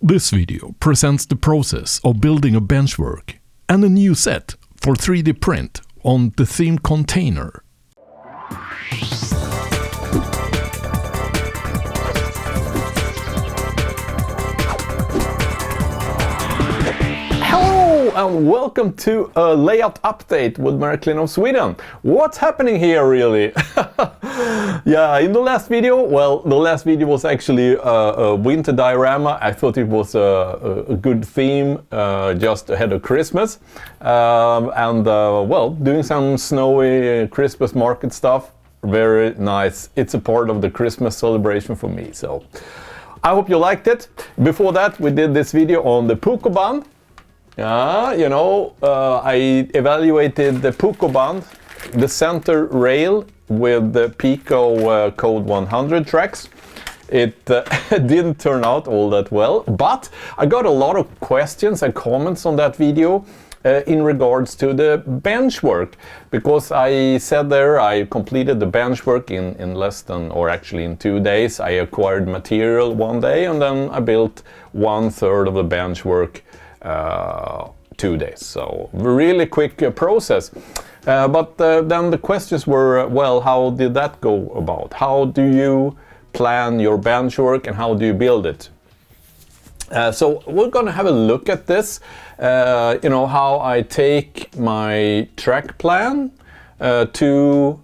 This video presents the process of building a benchwork and a new set for 3D print on the theme container. Hello and welcome to a layout update with Marklinofsweden. What's happening here really? Yeah, in the last video, the last video was actually a winter diorama. I thought it was a good theme just ahead of Christmas. Doing some snowy Christmas market stuff. Very nice. It's a part of the Christmas celebration for me. So I hope you liked it. Before that, we did this video on the Puko band. I evaluated the Puko band, the center rail with the Pico Code 100 tracks. It didn't turn out all that well, but I got a lot of questions and comments on that video in regards to the benchwork, because I said there I completed the benchwork in less than, or actually in 2 days. I acquired material one day and then I built 1/3 of the benchwork 2 days. So really quick process. Then the questions were, well, how did that go about? How do you plan your benchwork and how do you build it? So we're going to have a look at this, how I take my track plan to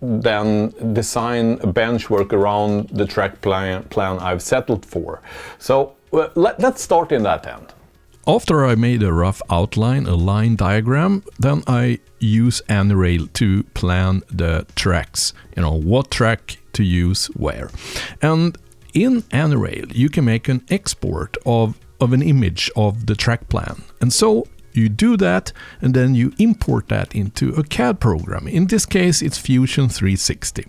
then design a benchwork around the track plan I've settled for. So let's start in that end. After I made a rough outline, a line diagram, then I use AnyRail to plan the tracks, what track to use where. And in AnyRail, you can make an export of an image of the track plan. And so you do that and then you import that into a CAD program. In this case, it's Fusion 360.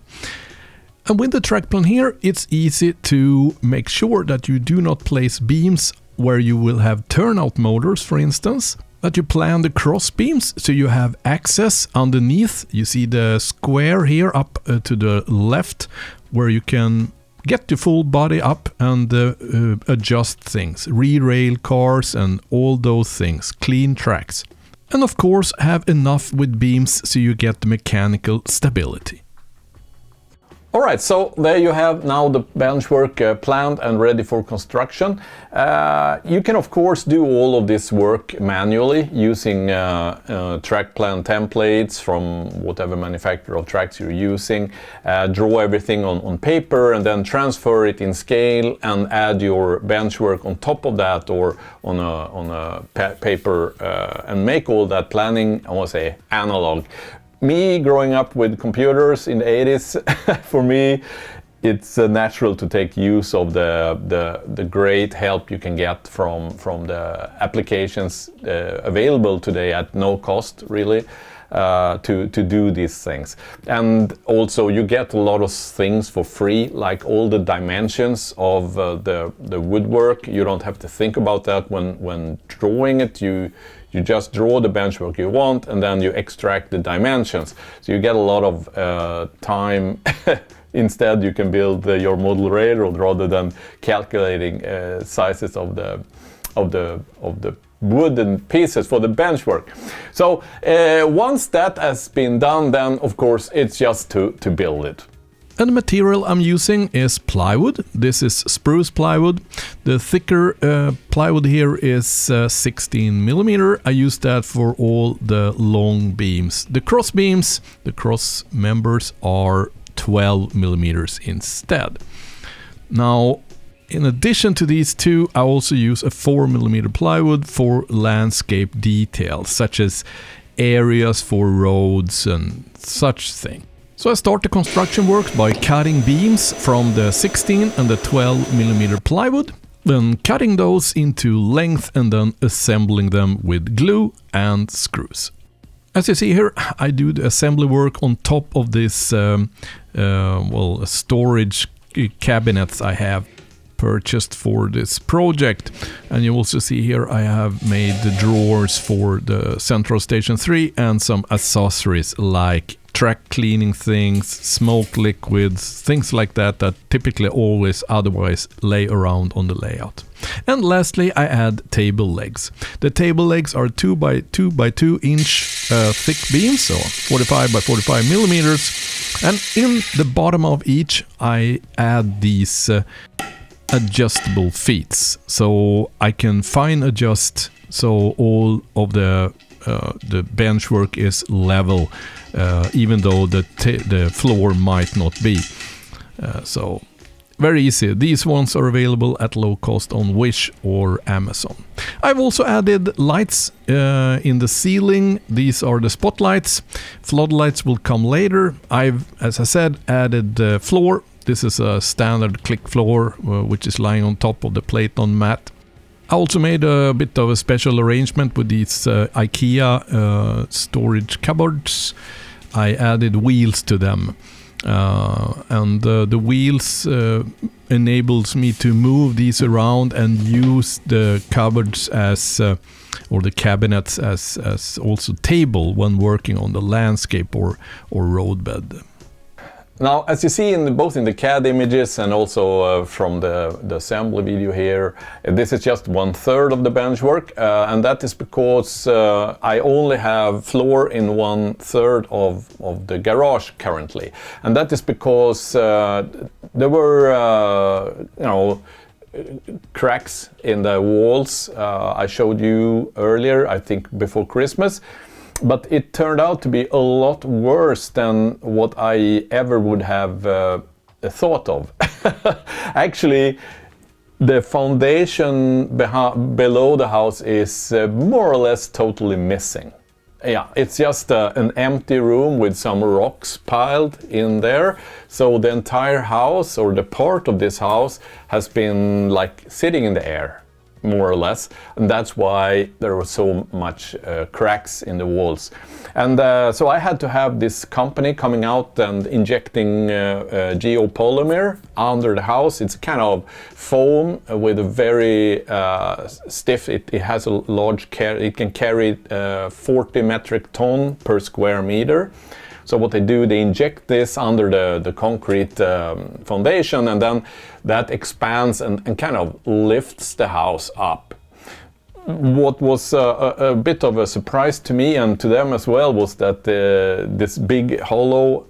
And with the track plan here, it's easy to make sure that you do not place beams where you will have turnout motors, for instance, that you plan the cross beams so you have access underneath. You see the square here up to the left where you can get the full body up and adjust things, re-rail cars and all those things, clean tracks. And of course have enough with beams so you get the mechanical stability. Alright, so there you have now the benchwork planned and ready for construction. You can of course do all of this work manually using track plan templates from whatever manufacturer of tracks you're using. Draw everything on paper and then transfer it in scale and add your benchwork on top of that or on a paper and make all that planning, I want to say, analog. Me growing up with computers in the 80s, for me, it's natural to take use of the great help you can get from the applications available today at no cost, really, to do these things. And also you get a lot of things for free, like all the dimensions of the woodwork. You don't have to think about that when drawing it. You just draw the benchwork you want and then you extract the dimensions. So you get a lot of time. Instead, you can build your model railroad rather than calculating sizes of the wooden pieces for the benchwork. So once that has been done, then of course it's just to build it. And the material I'm using is plywood. This is spruce plywood. The thicker plywood here is 16mm. I use that for all the long beams. The cross beams, the cross members are 12mm instead. Now, in addition to these two, I also use a 4mm plywood for landscape details, such as areas for roads and such things. So I start the construction works by cutting beams from the 16 and the 12mm plywood, then cutting those into length and then assembling them with glue and screws. As you see here, I do the assembly work on top of this storage cabinets I have purchased for this project. And you also see here I have made the drawers for the Central Station 3 and some accessories like track cleaning things, smoke liquids, things like that that typically always otherwise lay around on the layout. And lastly, I add table legs. The table legs are 2 by 2 by 2 inch thick beams, so 45 by 45 millimeters. And in the bottom of each, I add these adjustable feet, so I can fine adjust so all of the benchwork is level, even though the floor might not be. So very easy. These ones are available at low cost on Wish or Amazon. I've also added lights in the ceiling. These are the spotlights. Floodlights will come later. I've, as I said, added the floor. This is a standard click floor, which is lying on top of the Platon mat. I also made a bit of a special arrangement with these IKEA storage cupboards. I added wheels to them. And the wheels enables me to move these around and use the cupboards as or the cabinets as also table when working on the landscape or roadbed. Now, as you see both in the CAD images and also from the assembly video here, this is just 1/3 of the benchwork, and that is because I only have floor in 1/3 of the garage currently, and that is because there were cracks in the walls. I showed you earlier, I think before Christmas. But it turned out to be a lot worse than what I ever would have thought of. Actually, the foundation below the house is more or less totally missing. Yeah, it's just an empty room with some rocks piled in there. So the entire house, or the part of this house, has been like sitting in the air, more or less, and that's why there were so much cracks in the walls. And so I had to have this company coming out and injecting geopolymer under the house. It's a kind of foam with a very stiff, it has a large it can carry 40 metric ton per square meter. So what they do, they inject this under the concrete foundation, and then that expands and kind of lifts the house up. What was a bit of a surprise to me and to them as well was that this big hollow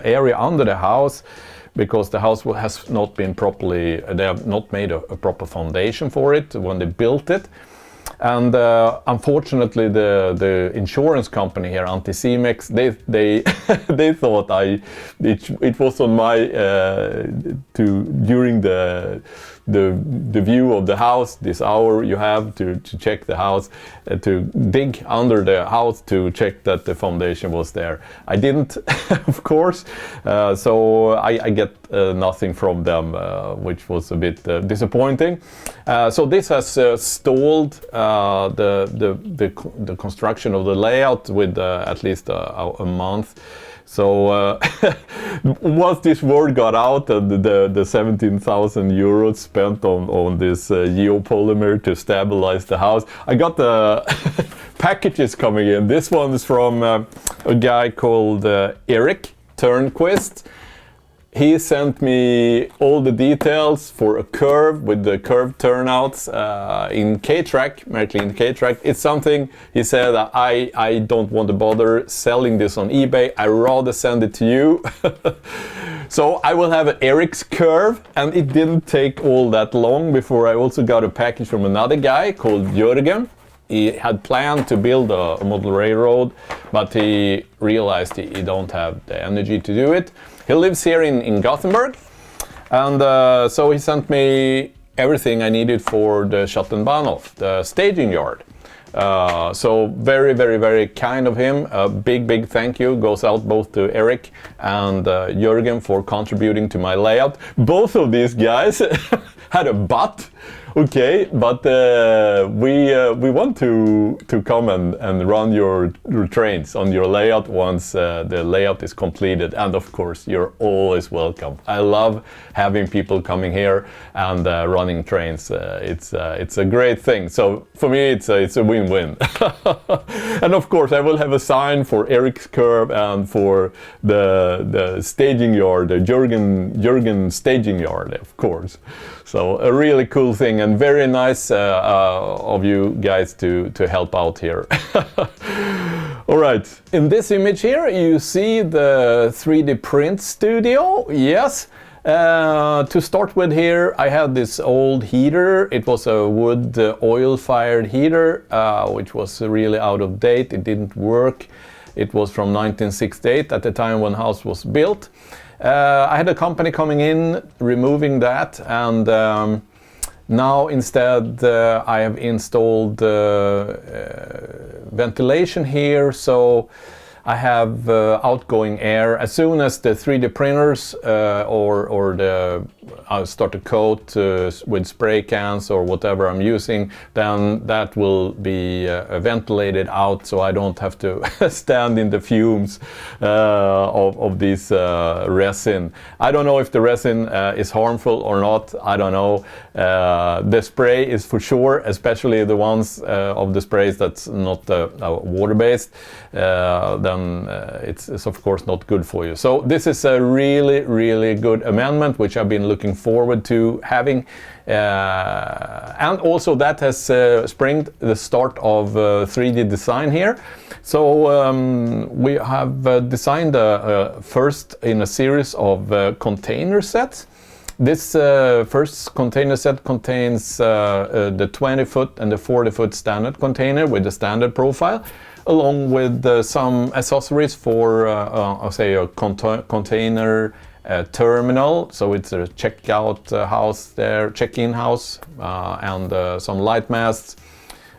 area under the house, because the house has not been properly, they have not made a proper foundation for it when they built it. And unfortunately, the insurance company here, Anticimex, they they thought it was on my during the view of the house, this hour you have to check the house, to dig under the house to check that the foundation was there. I didn't, of course, so I get nothing from them, which was a bit disappointing. So this has stalled the construction of the layout with at least a month. So once this word got out and the 17,000 euros spent on this geopolymer to stabilize the house, I got the packages coming in. This one is from a guy called Eric Turnquist. He sent me all the details for a curve with the curve turnouts in K-Track, Marklinofsweden K-Track. It's something, he said, I don't want to bother selling this on eBay. I rather send it to you. So I will have an Eric's curve, and it didn't take all that long before I also got a package from another guy called Jörgen. He had planned to build a model railroad, but he realized he don't have the energy to do it. He lives here in Gothenburg, and so he sent me everything I needed for the Schattenbahnhof, the staging yard. So very, very, very kind of him. A big thank you goes out both to Eric and Jörgen for contributing to my layout. Both of these guys had a but Okay, but we want to come and run your trains on your layout once the layout is completed, and of course you're always welcome. I love having people coming here and running trains. It's a great thing. So for me it's a win-win. And of course I will have a sign for Eric's curve and for the staging yard, the Jürgen staging yard, of course. So a really cool thing, and very nice of you guys to help out here. All right, in this image here you see the 3D print studio. Yes. To start with here, I had this old heater. It was a wood oil-fired heater, which was really out of date. It didn't work. It was from 1968, at the time when house was built. I had a company coming in, removing that, and now instead I have installed ventilation here, so I have outgoing air. As soon as the 3D printers I'll start to coat with spray cans or whatever I'm using, then that will be ventilated out, so I don't have to stand in the fumes of this resin. I don't know if the resin is harmful or not. I don't know. The spray is for sure, especially the ones of the sprays that's not water-based. Then it's of course not good for you. So this is a really good amendment which I've been looking forward to having, and also that has springed the start of 3D design here. So we have designed first in a series of container sets. This first container set contains the 20-foot and the 40-foot standard container with the standard profile, along with some accessories for, I'll say, a container terminal. So it's a checkout house there, check-in house, and some light masts,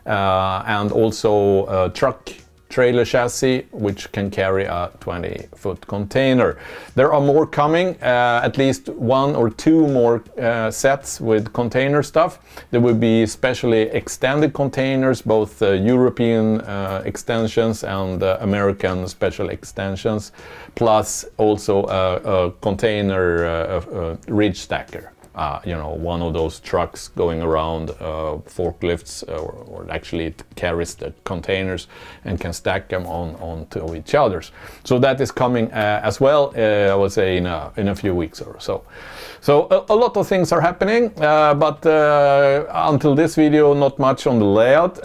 and also a truck trailer chassis which can carry a 20-foot container. There are more coming, at least 1 or 2 more sets with container stuff. There will be specially extended containers, both European extensions and American special extensions, plus also a container ridge stacker. You know, one of those trucks going around, forklifts, or actually it carries the containers and can stack them onto each others. So that is coming as well, I would say in a few weeks or so. So a lot of things are happening, but until this video, not much on the layout,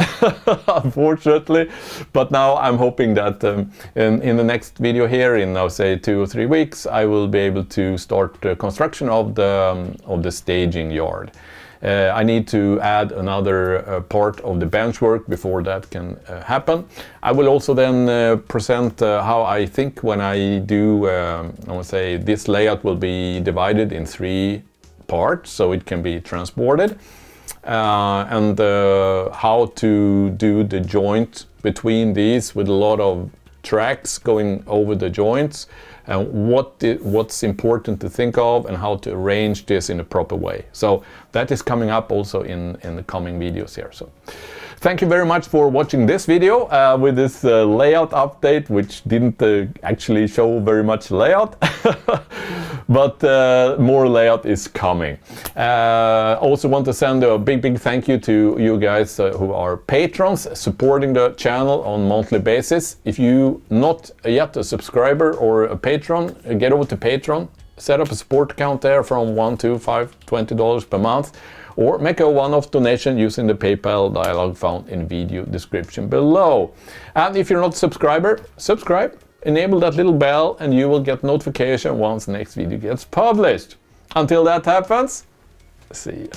unfortunately. But now I'm hoping that in the next video here, in I'll say 2 or 3 weeks, I will be able to start the construction of the staging yard. I need to add another part of the benchwork before that can happen. I will also then present how I think when I do, I would say this layout will be divided in 3 parts so it can be transported, and how to do the joint between these with a lot of tracks going over the joints, and what's important to think of and how to arrange this in a proper way. So that is coming up also in the coming videos here. So thank you very much for watching this video with this layout update, which didn't actually show very much layout, but more layout is coming. Also want to send a big thank you to you guys who are patrons supporting the channel on monthly basis. If you not yet a subscriber or a patron, get over to Patreon, set up a support account there from $1 to $5, $20 per month, or make a one-off donation using the PayPal dialog found in video description below. And if you're not a subscriber, subscribe, enable that little bell, and you will get notification once the next video gets published. Until that happens, see ya.